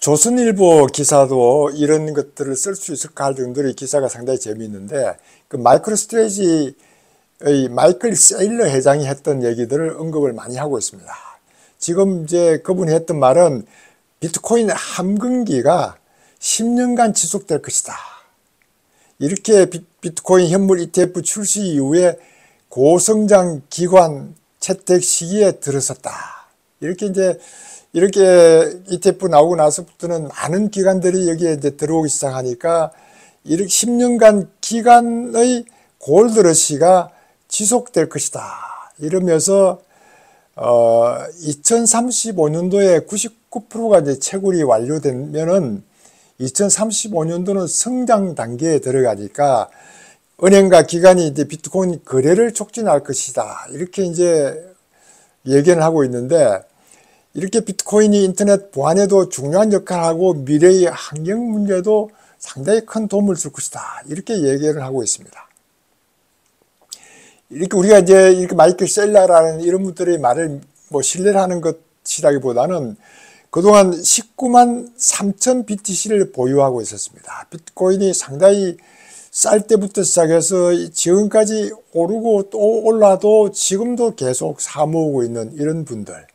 조선일보 기사도 이런 것들을 쓸 수 있을까 할 정도로 이 기사가 상당히 재미있는데, 그 마이크로스트래지의 마이클 세일러 회장이 했던 얘기들을 언급을 많이 하고 있습니다. 지금 이제 그분이 했던 말은 비트코인 함금기가 10년간 지속될 것이다. 이렇게 비트코인 현물 ETF 출시 이후에 고성장 기관 채택 시기에 들어섰다. 이렇게 ETF 나오고 나서부터는 많은 기관들이 여기에 이제 들어오기 시작하니까 이렇게 10년간 기간의 골드러시가 지속될 것이다. 이러면서 2035년도에 99%가 이제 채굴이 완료되면은 2035년도는 성장 단계에 들어가니까 은행과 기관이 이제 비트코인 거래를 촉진할 것이다. 이렇게 이제 예견을 하고 있는데, 이렇게 비트코인이 인터넷 보안에도 중요한 역할을 하고 미래의 환경 문제도 상당히 큰 도움을 줄 것이다. 이렇게 얘기를 하고 있습니다. 이렇게 우리가 이제 이렇게 마이클 셀러라는 이런 분들의 말을 뭐 신뢰를 하는 것이라기보다는 그동안 19만 3천 BTC를 보유하고 있었습니다. 비트코인이 상당히 쌀 때부터 시작해서 지금까지 오르고 또 올라도 지금도 계속 사모으고 있는 이런 분들,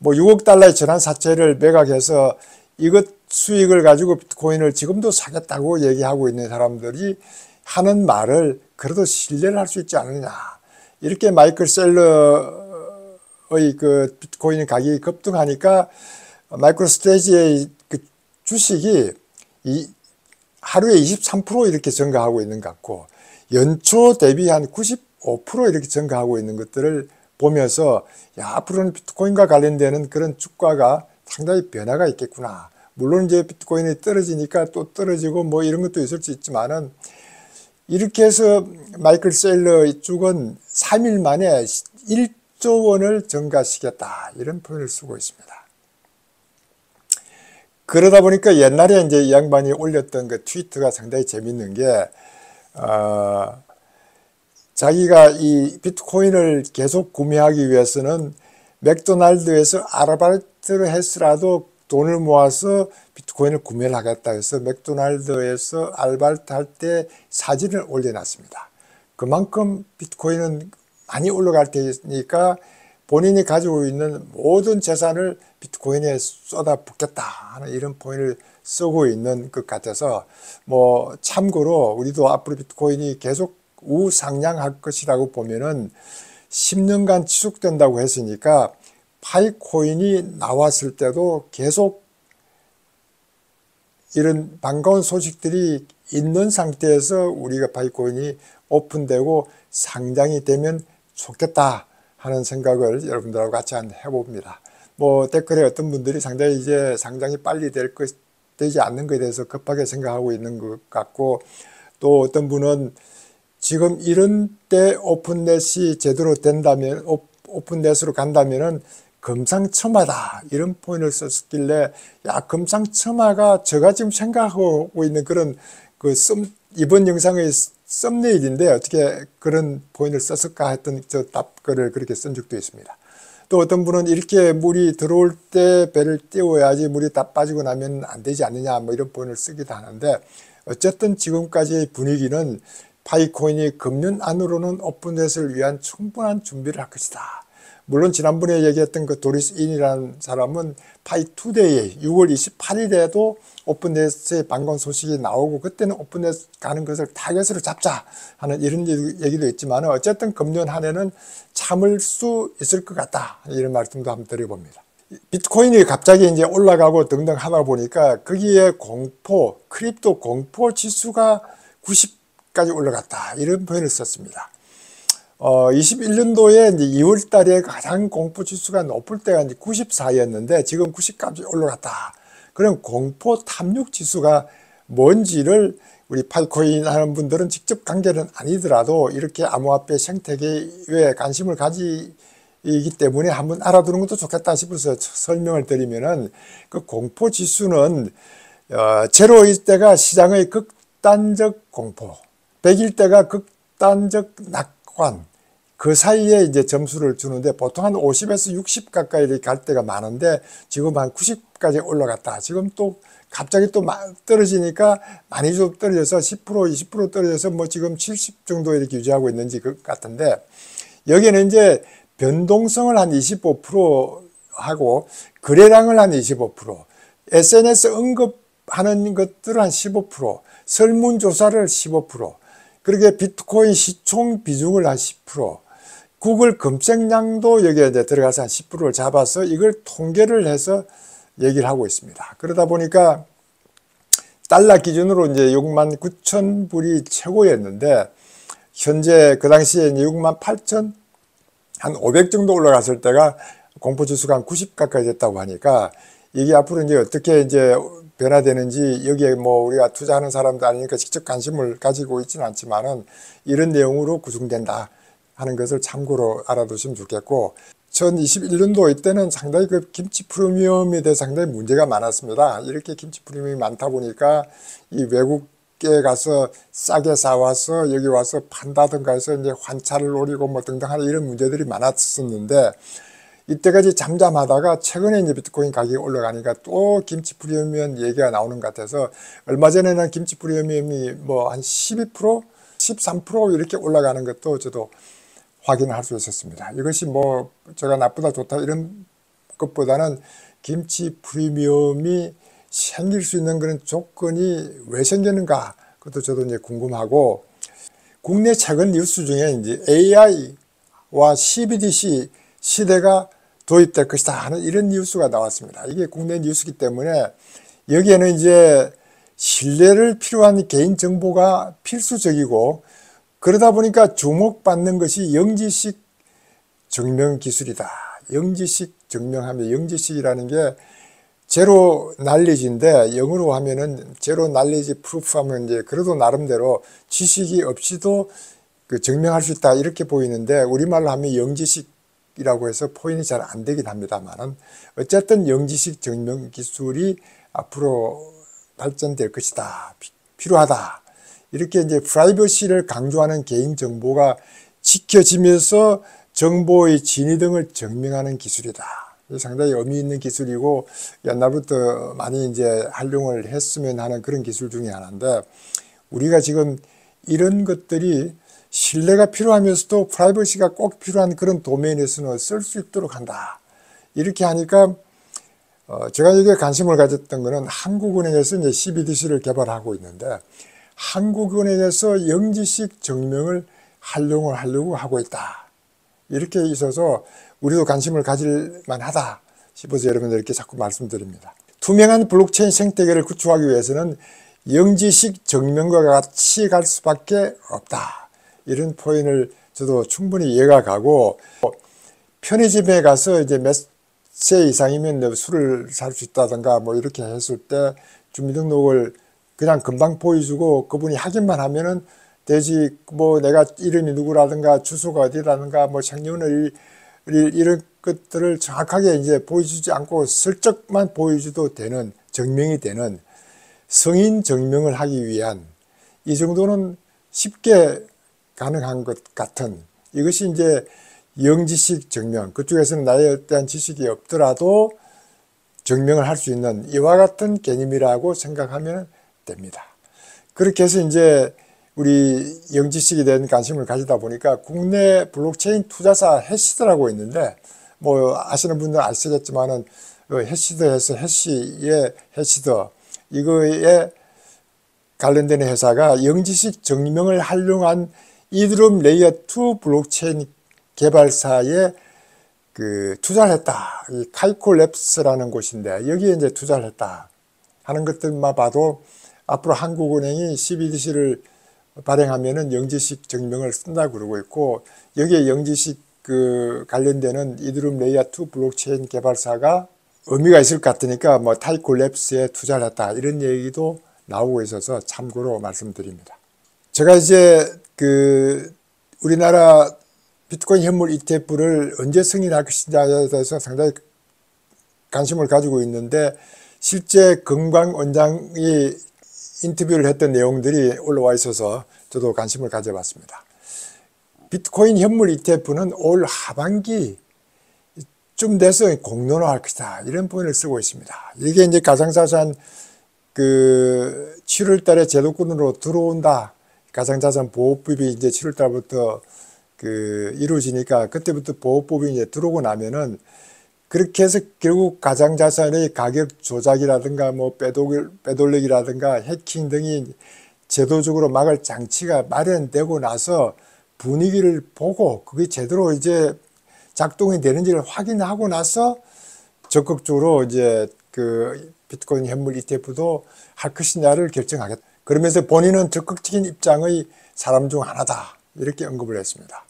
뭐 6억 달러의 전환사채를 매각해서 이것 수익을 가지고 비트코인을 지금도 사겠다고 얘기하고 있는 사람들이 하는 말을 그래도 신뢰를 할 수 있지 않느냐. 이렇게 마이클 셀러의 그 비트코인 가격이 급등하니까 마이크로스트래지의 그 주식이 하루에 23% 이렇게 증가하고 있는 것 같고, 연초 대비 한 95% 이렇게 증가하고 있는 것들을 보면서, 야, 앞으로는 비트코인과 관련되는 그런 주가가 상당히 변화가 있겠구나. 물론 이제 비트코인이 떨어지니까 또 떨어지고 뭐 이런 것도 있을 수 있지만은, 이렇게 해서 마이클 셀러 쪽은 3일 만에 1조 원을 증가시켰다. 이런 표현을 쓰고 있습니다. 그러다 보니까 옛날에 이제 이 양반이 올렸던 그 트위터가 상당히 재밌는 게, 자기가 이 비트코인을 계속 구매하기 위해서는 맥도날드에서 아르바이트를 했으라도 돈을 모아서 비트코인을 구매를 하겠다 해서 맥도날드에서 알바이트 할 때 사진을 올려놨습니다. 그만큼 비트코인은 많이 올라갈 테니까 본인이 가지고 있는 모든 재산을 비트코인에 쏟아붓겠다 하는 이런 포인트를 쓰고 있는 것 같아서, 뭐 참고로 우리도 앞으로 비트코인이 계속 우상향할 것이라고 보면은 10년간 지속된다고 했으니까 파이코인이 나왔을 때도 계속 이런 반가운 소식들이 있는 상태에서 우리가 파이코인이 오픈되고 상장이 되면 좋겠다 하는 생각을 여러분들하고 같이 한번 해봅니다. 뭐 댓글에 어떤 분들이 상당히 이제 상장이 빨리 되지 않는 것에 대해서 급하게 생각하고 있는 것 같고, 또 어떤 분은 지금 이런 때 오픈넷이 제대로 된다면, 오픈넷으로 간다면은 금상첨화다 이런 포인트를 썼길래, 야, 금상첨화가 제가 지금 생각하고 있는 그런 그 이번 영상의 썸네일인데 어떻게 그런 포인트를 썼을까 했던 저 답글을 그렇게 쓴 적도 있습니다. 또 어떤 분은 이렇게 물이 들어올 때 배를 띄워야지 물이 다 빠지고 나면 안 되지 않느냐 뭐 이런 포인트를 쓰기도 하는데, 어쨌든 지금까지의 분위기는 파이코인이 금년 안으로는 오픈넷을 위한 충분한 준비를 할 것이다. 물론 지난번에 얘기했던 그 도리스 인이라는 사람은 파이2데이에 6월 28일에도 오픈넷의 반가운 소식이 나오고 그때는 오픈넷 가는 것을 타겟으로 잡자 하는 이런 얘기도 있지만, 어쨌든 금년 한 해는 참을 수 있을 것 같다 이런 말씀도 한번 드려봅니다. 비트코인이 갑자기 이제 올라가고 등등 하다 보니까 거기에 크립토 공포 지수가 90까지 올라갔다 이런 표현을 썼습니다. 21년도에 이제 2월 달에 가장 공포 지수가 높을 때가 이제 94였는데 지금 90까지 올라갔다. 그럼 공포 탐욕 지수가 뭔지를 우리 파이코인 하는 분들은 직접 관계는 아니더라도 이렇게 암호화폐 생태계에 관심을 가지기 때문에 한번 알아두는 것도 좋겠다 싶어서 설명을 드리면은, 그 공포 지수는 제로일 때가 시장의 극단적 공포, 100일 때가 극단적 낙관, 그 사이에 이제 점수를 주는데 보통 한 50에서 60 가까이 이렇게 갈 때가 많은데 지금 한 90까지 올라갔다. 지금 또 갑자기 또 떨어지니까 많이 좀 떨어져서 10% 20% 떨어져서 뭐 지금 70 정도 이렇게 유지하고 있는지 그 같은데, 여기는 이제 변동성을 한 25% 하고 거래량을 한 25%, SNS 언급하는 것들을 한 15%, 설문조사를 15%, 그렇게 비트코인 시총 비중을 한 10%, 구글 검색량도 여기에 이제 들어가서 한 10%를 잡아서 이걸 통계를 해서 얘기를 하고 있습니다. 그러다 보니까 달러 기준으로 이제 69,000불이 최고였는데, 현재 그 당시에 68,000, 한 500 정도 올라갔을 때가 공포지수가 한 90 가까이 됐다고 하니까, 이게 앞으로 이제 어떻게 이제 변화되는지, 여기에 뭐 우리가 투자하는 사람도 아니니까 직접 관심을 가지고 있지는 않지만은 이런 내용으로 구성된다 하는 것을 참고로 알아두시면 좋겠고, 2021년도 이때는 상당히 그 김치 프리미엄에 대해 상당히 문제가 많았습니다. 이렇게 김치 프리미엄이 많다 보니까 이 외국에 가서 싸게 사와서 여기 와서 판다든가 해서 이제 환차를 노리고 뭐 등등 하는 이런 문제들이 많았었는데, 이때까지 잠잠하다가 최근에 이제 비트코인 가격이 올라가니까 또 김치 프리미엄 얘기가 나오는 것 같아서, 얼마 전에는 김치 프리미엄이 뭐 한 12%, 13% 이렇게 올라가는 것도 저도 확인할 수 있었습니다. 이것이 뭐 제가 나쁘다 좋다 이런 것보다는 김치 프리미엄이 생길 수 있는 그런 조건이 왜 생기는가, 그것도 저도 이제 궁금하고, 국내 최근 뉴스 중에 이제 AI와 CBDC 시대가 도입될 것이다 하는 이런 뉴스가 나왔습니다. 이게 국내 뉴스이기 때문에 여기에는 이제 신뢰를 필요한 개인정보가 필수적이고, 그러다 보니까 주목받는 것이 영지식 증명 기술이다. 영지식 증명하면, 영지식이라는 게 제로 날리지인데, 영어로 하면은 제로 날리지 프루프 하면 이제 그래도 나름대로 지식이 없이도 그 증명할 수 있다 이렇게 보이는데, 우리말로 하면 영지식이라고 해서 포인이 잘 안 되긴 합니다만은, 어쨌든 영지식 증명 기술이 앞으로 발전될 것이다. 필요하다. 이렇게 이제 프라이버시를 강조하는 개인정보가 지켜지면서 정보의 진위 등을 증명하는 기술이다. 상당히 의미 있는 기술이고, 옛날부터 많이 이제 활용을 했으면 하는 그런 기술 중에 하나인데, 우리가 지금 이런 것들이 신뢰가 필요하면서도 프라이버시가 꼭 필요한 그런 도메인에서는 쓸 수 있도록 한다. 이렇게 하니까 제가 여기에 관심을 가졌던 것은, 한국은행에서 이제 CBDC를 개발하고 있는데, 한국은행에서 영지식 증명을 활용을 하려고 하고 있다. 이렇게 있어서 우리도 관심을 가질 만하다 싶어서 여러분들께 자꾸 말씀드립니다. 투명한 블록체인 생태계를 구축하기 위해서는 영지식 증명과 같이 갈 수밖에 없다. 이런 포인트를 저도 충분히 이해가 가고, 편의점에 가서 이제 몇 세 이상이면 술을 살 수 있다든가 뭐 이렇게 했을 때 주민등록을 그냥 금방 보여주고 그분이 확인만 하면은 되지, 뭐 내가 이름이 누구라든가 주소가 어디라든가 뭐 생년월 일 이런 것들을 정확하게 이제 보여주지 않고 슬쩍만 보여줘도 되는, 증명이 되는 성인 증명을 하기 위한, 이 정도는 쉽게 가능한 것 같은, 이것이 이제 영지식 증명, 그쪽에서는 나에 대한 지식이 없더라도 증명을 할 수 있는 이와 같은 개념이라고 생각하면 됩니다. 그렇게 해서 이제 우리 영지식에 대한 관심을 가지다 보니까 국내 블록체인 투자사 해시드라고 있는데, 뭐 아시는 분들은 아시겠지만은 해시드에서 해시의 해시드, 이거에 관련된 회사가 영지식 증명을 활용한 이더리움 레이어 2 블록체인 개발사에 그 투자를 했다. 이 카이코랩스라는 곳인데 여기에 이제 투자를 했다 하는 것들만 봐도 앞으로 한국은행이 CBDC를 발행하면은 영지식 증명을 쓴다고 그러고 있고, 여기에 영지식 그 관련되는 이더리움 레이어 2 블록체인 개발사가 의미가 있을 것 같으니까 뭐 카이코랩스에 투자를 했다 이런 얘기도 나오고 있어서 참고로 말씀드립니다. 제가 이제 그 우리나라 비트코인 현물 ETF를 언제 승인할 것인지에 대해서 상당히 관심을 가지고 있는데, 실제 금광 원장이 인터뷰를 했던 내용들이 올라와 있어서 저도 관심을 가져봤습니다. 비트코인 현물 ETF는 올 하반기 좀 돼서 공론화할 것이다. 이런 표현을 쓰고 있습니다. 이게 이제 가상자산 7월 달에 제도권으로 들어온다. 가상자산 보호법이 이제 7월 달부터 이루어지니까 그때부터 보호법이 이제 들어오고 나면은 그렇게 해서 결국 가상자산의 가격 조작이라든가 뭐 빼돌리기라든가 해킹 등이 제도적으로 막을 장치가 마련되고 나서 분위기를 보고 그게 제대로 이제 작동이 되는지를 확인하고 나서 적극적으로 이제 비트코인 현물 ETF도 할 것이냐를 결정하겠다. 그러면서 본인은 적극적인 입장의 사람 중 하나다. 이렇게 언급을 했습니다.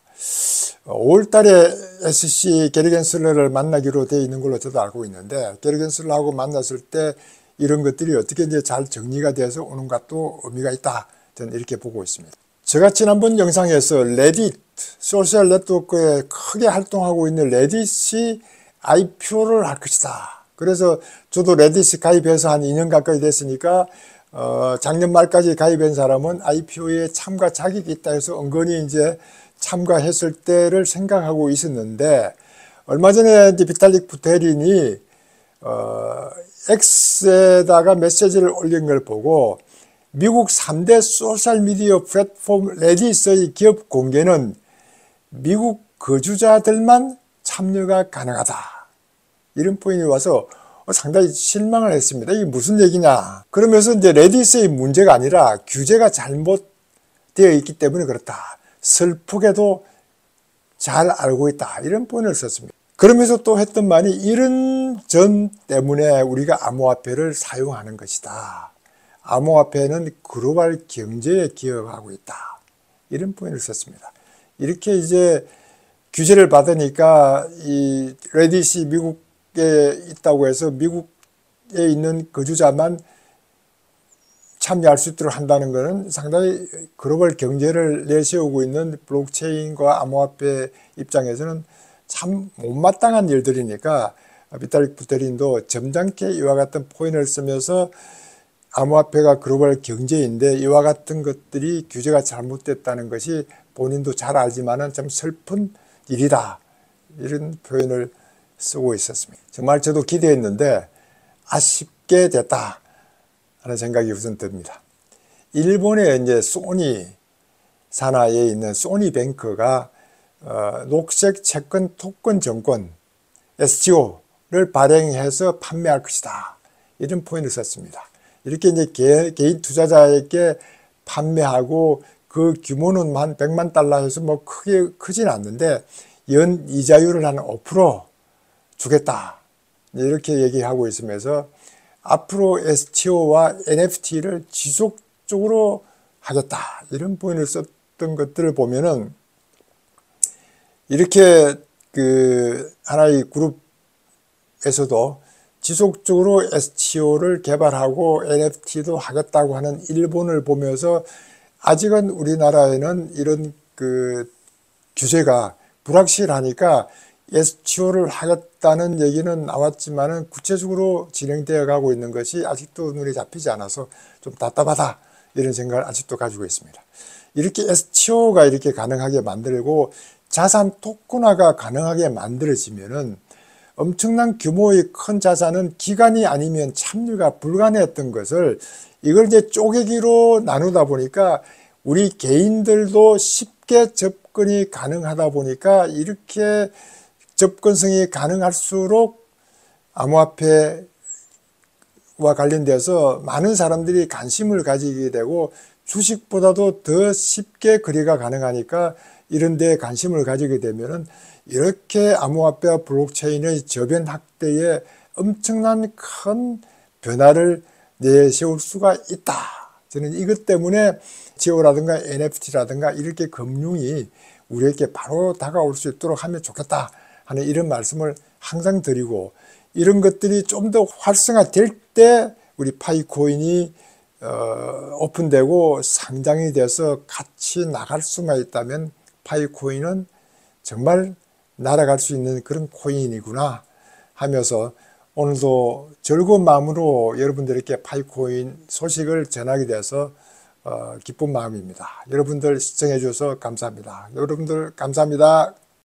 5월 달에 SC 게리 겐슬러를 만나기로 되어 있는 걸로 저도 알고 있는데, 게리 겐슬러하고 만났을 때 이런 것들이 어떻게 이제 잘 정리가 돼서 오는 것도 의미가 있다. 저는 이렇게 보고 있습니다. 제가 지난번 영상에서 레딧, 소셜 네트워크에 크게 활동하고 있는 레딧이 IPO를 할 것이다. 그래서 저도 레딧에 가입해서 한 2년 가까이 됐으니까 작년 말까지 가입한 사람은 IPO에 참가 자격이 있다 해서 은근히 이제 참가했을 때를 생각하고 있었는데, 얼마 전에 이제 비탈릭 부테린이 X에다가 메시지를 올린 걸 보고 미국 3대 소셜미디어 플랫폼 레딧의 기업 공개는 미국 거주자들만 참여가 가능하다. 이런 포인트이 와서 상당히 실망을 했습니다. 이게 무슨 얘기냐. 그러면서 이제 레딧의 문제가 아니라 규제가 잘못되어 있기 때문에 그렇다. 슬프게도 잘 알고 있다. 이런 표현을 썼습니다. 그러면서 또 했던 말이 이런 점 때문에 우리가 암호화폐를 사용하는 것이다. 암호화폐는 글로벌 경제에 기여하고 있다. 이런 표현을 썼습니다. 이렇게 이제 규제를 받으니까 이 레딧이 미국에 있다고 해서 미국에 있는 거주자만 참여할 수 있도록 한다는 것은 상당히 글로벌 경제를 내세우고 있는 블록체인과 암호화폐 입장에서는 참 못마땅한 일들이니까 비탈릭 부테린도 점잖게 이와 같은 포인트를 쓰면서 암호화폐가 글로벌 경제인데 이와 같은 것들이 규제가 잘못됐다는 것이 본인도 잘 알지만은 좀 슬픈 일이다. 이런 표현을 쓰고 있었습니다. 정말 저도 기대했는데 아쉽게 됐다 하는 생각이 우선 듭니다. 일본의 이제 소니 산하에 있는 소니뱅크가 녹색 채권 토큰 정권 SGO를 발행해서 판매할 것이다. 이런 포인트를 썼습니다. 이렇게 이제 개인 투자자에게 판매하고 그 규모는 한 100만 달러 해서 뭐 크진 않는데 연 이자율을 한 5% 주겠다. 이렇게 얘기하고 있으면서 앞으로 STO와 NFT를 지속적으로 하겠다. 이런 포인트를 썼던 것들을 보면은 이렇게 하나의 그룹에서도 지속적으로 STO를 개발하고 NFT도 하겠다고 하는 일본을 보면서 아직은 우리나라에는 이런 규제가 불확실하니까 STO를 하겠다는 얘기는 나왔지만은 구체적으로 진행되어 가고 있는 것이 아직도 눈에 잡히지 않아서 좀 답답하다. 이런 생각을 아직도 가지고 있습니다. 이렇게 STO가 이렇게 가능하게 만들고 자산 토큰화가 가능하게 만들어지면은 엄청난 규모의 큰 자산은 기간이 아니면 참여가 불가능했던 것을 이걸 이제 쪼개기로 나누다 보니까 우리 개인들도 쉽게 접근이 가능하다 보니까 이렇게 접근성이 가능할수록 암호화폐와 관련돼서 많은 사람들이 관심을 가지게 되고 주식보다도 더 쉽게 거래가 가능하니까 이런 데에 관심을 가지게 되면은 이렇게 암호화폐와 블록체인의 저변 확대에 엄청난 큰 변화를 내세울 수가 있다. 저는 이것 때문에 STO라든가 NFT라든가 이렇게 금융이 우리에게 바로 다가올 수 있도록 하면 좋겠다 하는 이런 말씀을 항상 드리고, 이런 것들이 좀 더 활성화될 때 우리 파이코인이 오픈되고 상장이 돼서 같이 나갈 수만 있다면 파이코인은 정말 날아갈 수 있는 그런 코인이구나 하면서 오늘도 즐거운 마음으로 여러분들에게 파이코인 소식을 전하게 돼서 기쁜 마음입니다. 여러분들 시청해 주셔서 감사합니다. 여러분들 감사합니다.